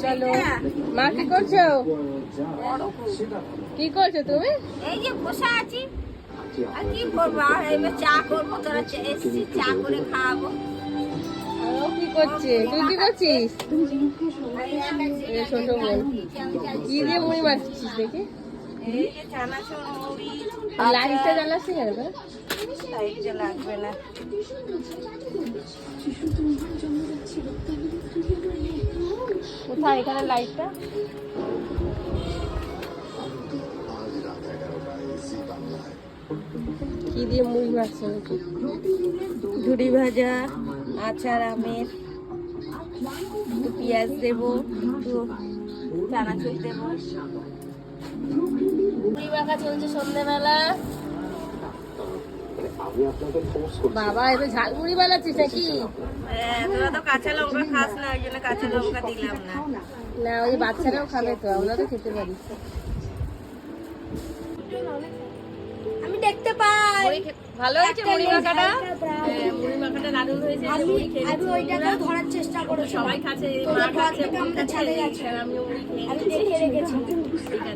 চলো মা কি করছো? কি করছো তুমি? এই যে বসে আছি, আর কি করবো, আর এবার চা করবো, তোরা এসছি চা করে খাওয়াবো। ও কি করছে? তুই কি করছিস? ছোট বোন কি দিয়ে মুড়ি মারছিস দেখি? এই যে চানাচুর মুড়ি। লাইটটা জ্বালাচ্ছি কেন? লাইটটা লাগবে না। কোথায় এখানে লাইটটা? কি দিয়ে মুড়ি মারছে নাকি? ঝুড়ি ভাজা, আচার আমের, একটু পেঁয়াজ দেবো, একটু চানাচুর দেবো। মুড়ি মাখা চলছে সন্ধ্যেবেলা। বাবা এবার ঝালমুড়ি বানাচ্ছিস নাকি? তোরা তো কাঁচা লঙ্কা খাস না, ওই জন্য কাঁচা লঙ্কা দিলাম না। না ওই বাচ্চারাও খাবে তো, আমরা তো খেতে পারি। আমি দেখতে পাই। ভালো হয়েছে মুড়ি মাখাটা। মুড়ি মাখাটা দারুণ হয়েছে। আমি ওইটাকে ধরার চেষ্টা করেছি, সবাই খাচ্ছে, মা খাচ্ছে, বোন খাচ্ছে, আমিও মুড়ি খেয়ে আমি দেখে রেখেছি। ঠিক আছে।